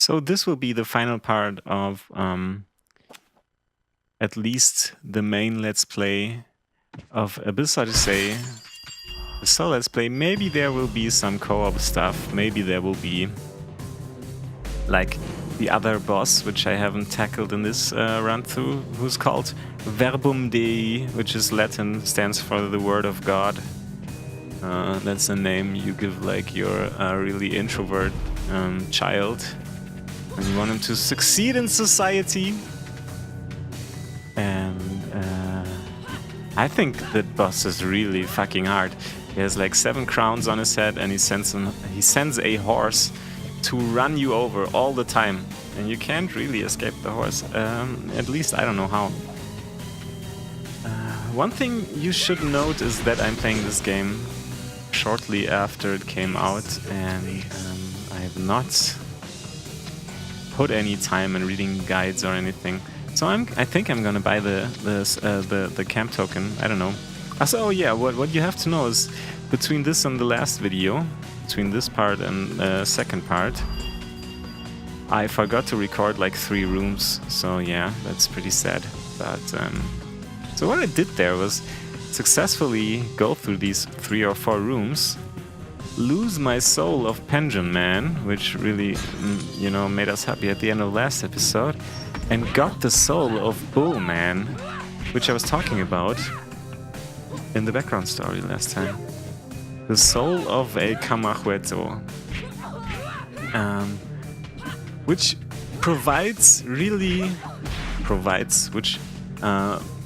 So this will be the final part of at least the main Let's Play of Abyss Odyssey. So Let's Play. Maybe there will be some co-op stuff. Maybe there will be like the other boss, which I haven't tackled in this run through, who's called Verbum Dei, which is Latin, stands for the Word of God. That's a name you give like your really introvert child, and you want him to succeed in society. And I think that boss is really fucking hard. He has like 7 crowns on his head, and he sends a horse to run you over all the time, and you can't really escape the horse. At least I don't know how. One thing you should note is that I'm playing this game shortly after it came out, and I have not put any time in reading guides or anything. So I think I'm gonna buy the camp token. I don't know. Also, oh yeah, what you have to know is between this and the last video, between this part and the second part, I forgot to record like 3 rooms. So yeah, that's pretty sad. But so what I did there was successfully go through these 3 or 4 rooms, lose my soul of Pension Man, which really, you know, made us happy at the end of last episode, and got the soul of Bull Man, which I was talking about in the background story last time. The soul of El Camajueto, which which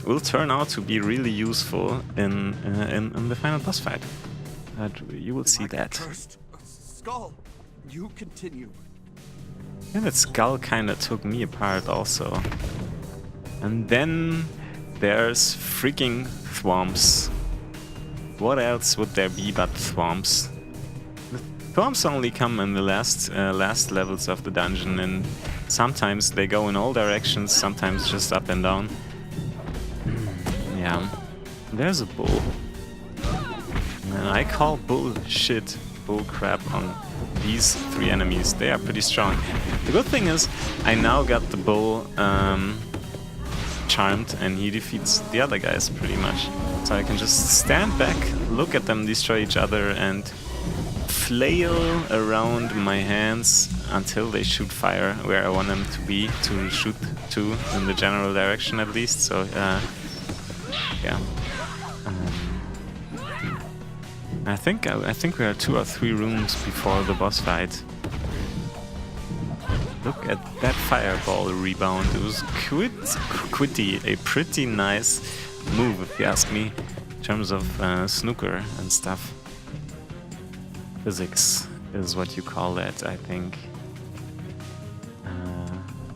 will turn out to be really useful in the final boss fight. You will see that. Skull, you continue. Yeah, that skull kind of took me apart also. And then there's freaking thwomps. What else would there be but thwomps? The thwomps only come in the last levels of the dungeon, and sometimes they go in all directions, sometimes just up and down. Yeah, there's a bull. And I call bullshit, bullcrap on these 3 enemies. They are pretty strong. The good thing is, I now got the bull charmed, and he defeats the other guys pretty much. So I can just stand back, look at them destroy each other, and flail around my hands until they shoot fire where I want them to be, to shoot to in the general direction at least. So yeah. I think we are 2 or 3 rooms before the boss fight. Look at that fireball rebound. It was a pretty nice move, if you ask me, in terms of snooker and stuff. Physics is what you call that, I think.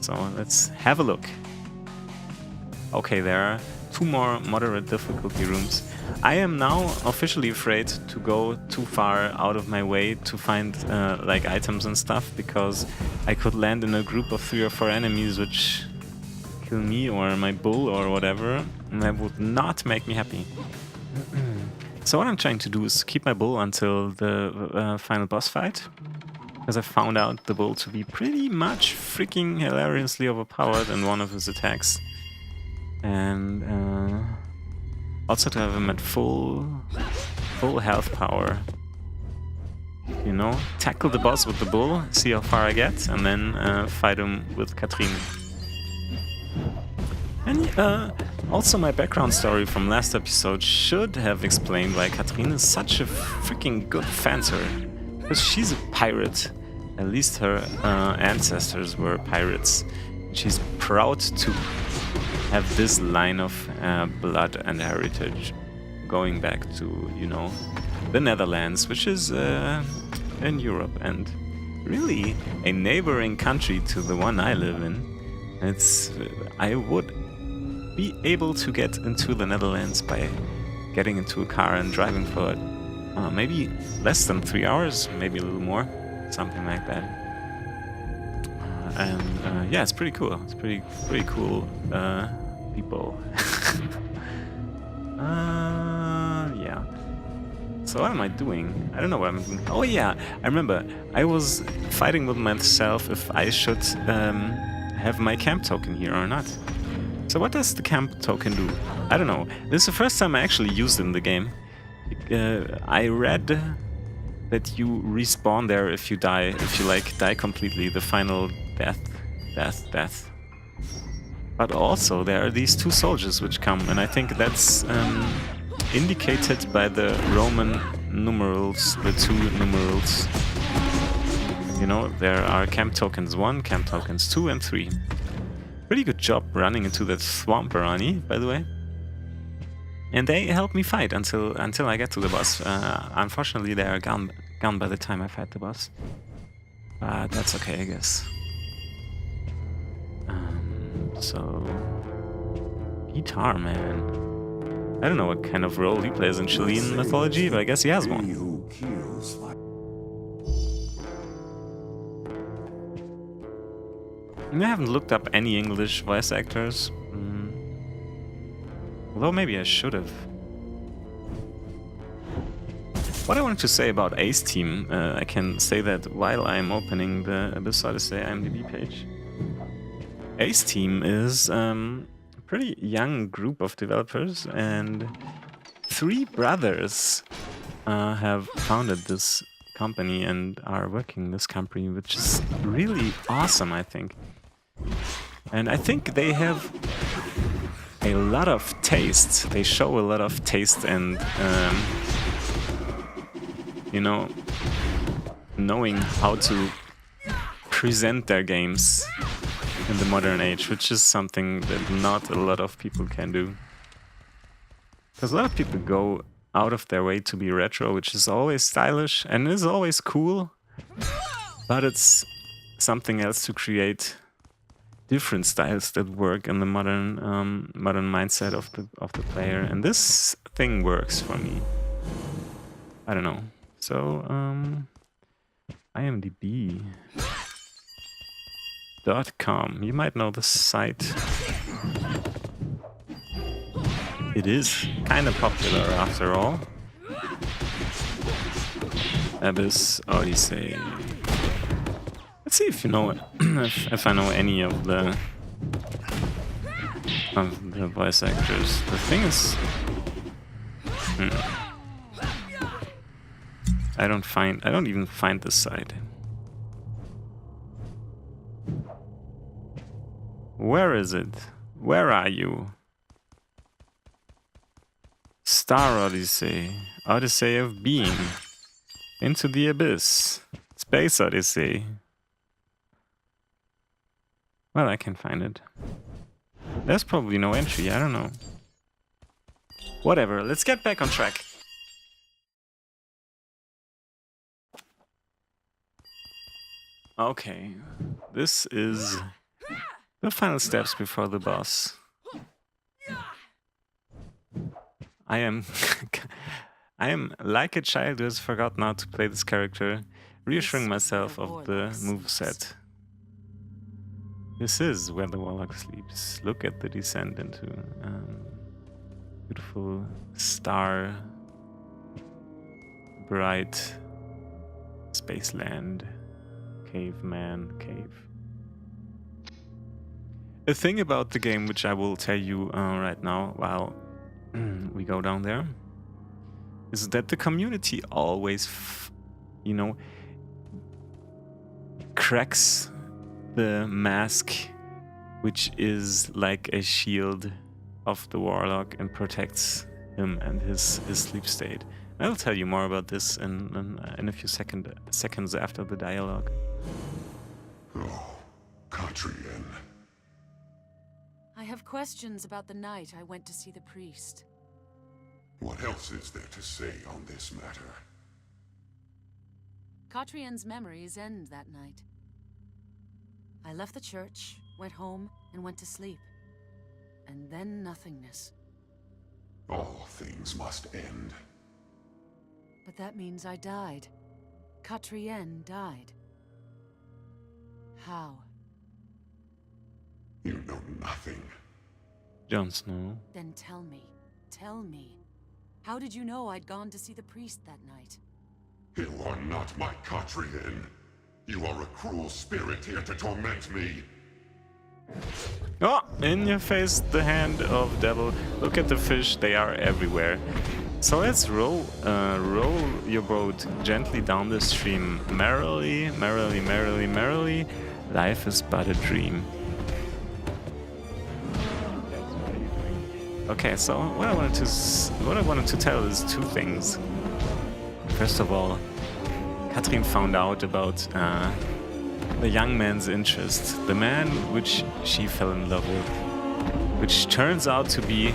So let's have a look. Okay, there are 2 more moderate difficulty rooms. I am now officially afraid to go too far out of my way to find like items and stuff, because I could land in a group of 3 or 4 enemies which kill me or my bull or whatever, and that would not make me happy. So what I'm trying to do is keep my bull until the final boss fight, because I found out the bull to be pretty much freaking hilariously overpowered in one of his attacks. And also to have him at full health power. You know, tackle the boss with the bull, see how far I get, and then fight him with Katrine. And also my background story from last episode should have explained why Katrine is such a freaking good fencer. Because she's a pirate. At least her ancestors were pirates. She's proud to have this line of blood and heritage going back to, you know, the Netherlands, which is in Europe and really a neighboring country to the one I live in. I would be able to get into the Netherlands by getting into a car and driving for maybe less than 3 hours, maybe a little more, something like that. And yeah, it's pretty cool. It's pretty cool people. Yeah. So what am I doing? I don't know what I'm doing. Oh yeah, I remember. I was fighting with myself if I should have my camp token here or not. So what does the camp token do? I don't know. This is the first time I actually used it in the game. I read that you respawn there if you die, if you like die completely, the final death. But also there are these two soldiers which come, and I think that's indicated by the Roman numerals, the two numerals. You know, there are camp tokens 1, camp tokens 2 and 3. Pretty good job running into that swamp, Rani, by the way. And they help me fight until I get to the boss. Unfortunately, they are gone by the time I fight the boss. But that's okay, I guess. So... Guitar Man. I don't know what kind of role he plays in Chilean mythology, but I guess he has one. I haven't looked up any English voice actors. Although maybe I should have. What I wanted to say about Ace Team, I can say that while I'm opening the Abyss Odyssey IMDb page. Ace Team is a pretty young group of developers, and 3 brothers have founded this company and are working in this company, which is really awesome, I think. And I think they have a lot of taste. They show a lot of taste and, you know, knowing how to present their games in the modern age, which is something that not a lot of people can do. Because a lot of people go out of their way to be retro, which is always stylish and is always cool, but it's something else to create different styles that work in the modern mindset of the player, and this thing works for me. I don't know. So IMDb.com. You might know the site. It is kind of popular after all. Abyss Odyssey. Let's see if you know if I know any of the voice actors. The thing is, I don't even find this site. Where is it? Where are you? Star Odyssey, Odyssey of Being, Into the Abyss, Space Odyssey. Well, I can find it. There's probably no entry, I don't know. Whatever, let's get back on track. Okay, this is the final steps before the boss. I am like a child who has forgotten how to play this character, reassuring myself of the moveset. This is where the warlock sleeps. Look at the descent into beautiful star, bright spaceland, caveman cave. A thing about the game which I will tell you right now while we go down there is that the community always, you know, cracks the mask, which is like a shield of the warlock and protects him and his sleep state. I'll tell you more about this in a few seconds after the dialogue. Oh, Catrian. I have questions about the night I went to see the priest. What else is there to say on this matter? Catrian's memories end that night. I left the church, went home, and went to sleep. And then nothingness. All things must end. But that means I died. Catrian died. How? You know nothing. Jon Snow. Then tell me. Tell me. How did you know I'd gone to see the priest that night? You are not my Catrian. You are a cruel spirit here to torment me. Oh, in your face, the hand of devil. Look at the fish, they are everywhere. So let's row your boat gently down the stream. Merrily, merrily, merrily, merrily. Life is but a dream. Okay, so what I wanted to tell is two things. First of all, Katrin found out about the young man's interest, the man which she fell in love with, which turns out to be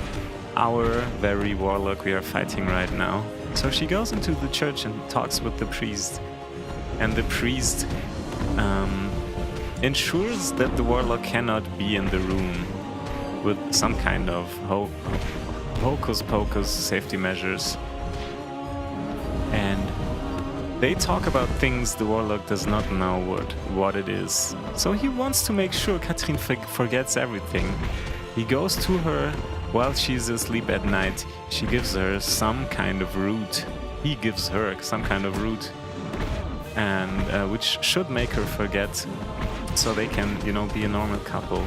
our very warlock we are fighting right now. So she goes into the church and talks with the priest, and the priest ensures that the warlock cannot be in the room with some kind of hocus pocus safety measures. And they talk about things the warlock does not know what it is. So he wants to make sure Katrin forgets everything. He goes to her while she's asleep at night. She gives her some kind of root. He gives her some kind of root, and which should make her forget, so they can, you know, be a normal couple.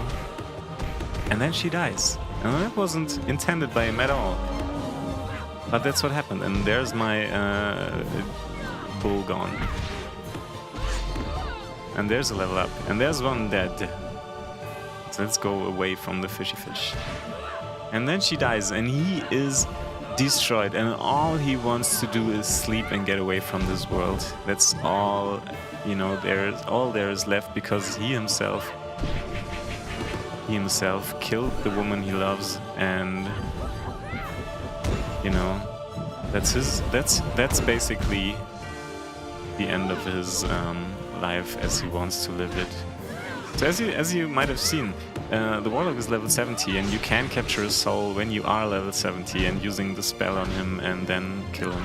And then she dies. And that wasn't intended by him at all. But that's what happened. And there's my bull gone. And there's a level up. And there's one dead. So let's go away from the fishy fish. And then she dies, and he is destroyed. And all he wants to do is sleep and get away from this world. That's all, you know, all there is left, because he himself killed the woman he loves, and you know, that's basically the end of his life as he wants to live it. So as you might have seen, the warlock is level 70, and you can capture his soul when you are level 70 and using the spell on him and then kill him.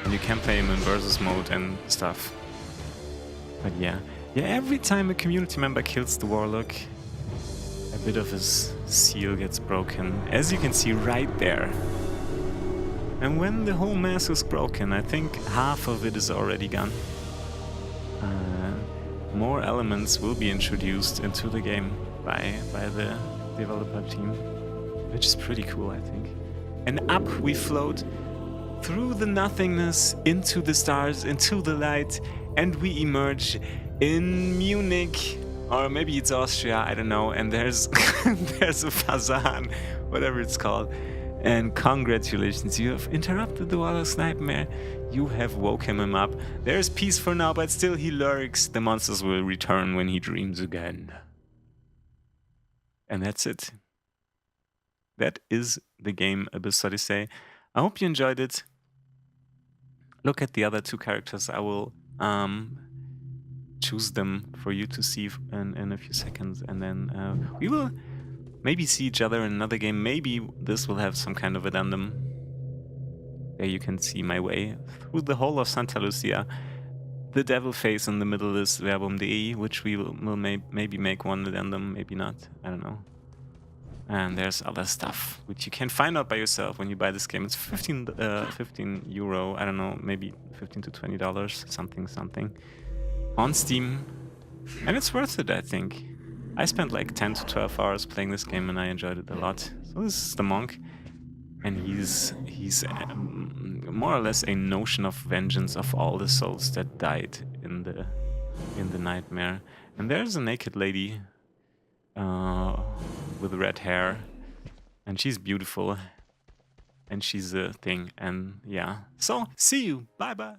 And you can play him in versus mode and stuff. But yeah, every time a community member kills the warlock, a bit of his seal gets broken, as you can see right there. And when the whole mask is broken, I think half of it is already gone. More elements will be introduced into the game by the developer team, which is pretty cool, I think. And up we float through the nothingness, into the stars, into the light, and we emerge in Munich. Or maybe it's Austria, I don't know, and there's there's a Fazan, whatever it's called. And congratulations, you have interrupted the warlock's nightmare. You have woken him up. There's peace for now, but still he lurks. The monsters will return when he dreams again. And that's it. That is the game Abyss Odyssey. I hope you enjoyed it. Look at the other two characters. I will choose them for you to see in a few seconds, and then we will maybe see each other in another game. Maybe this will have some kind of addendum. There you can see my way through the whole of Santa Lucia. The devil face in the middle is Verbum.De, which we will maybe make one addendum, maybe not, I don't know. And there's other stuff which you can find out by yourself when you buy this game. It's 15 euro, I don't know, maybe $15 to $20, something. On Steam, and it's worth it, I think. I spent like 10 to 12 hours playing this game, and I enjoyed it a lot. So this is the monk, and he's more or less a notion of vengeance of all the souls that died in the nightmare. And there's a naked lady with red hair, and she's beautiful, and she's a thing. And yeah, so see you, bye bye.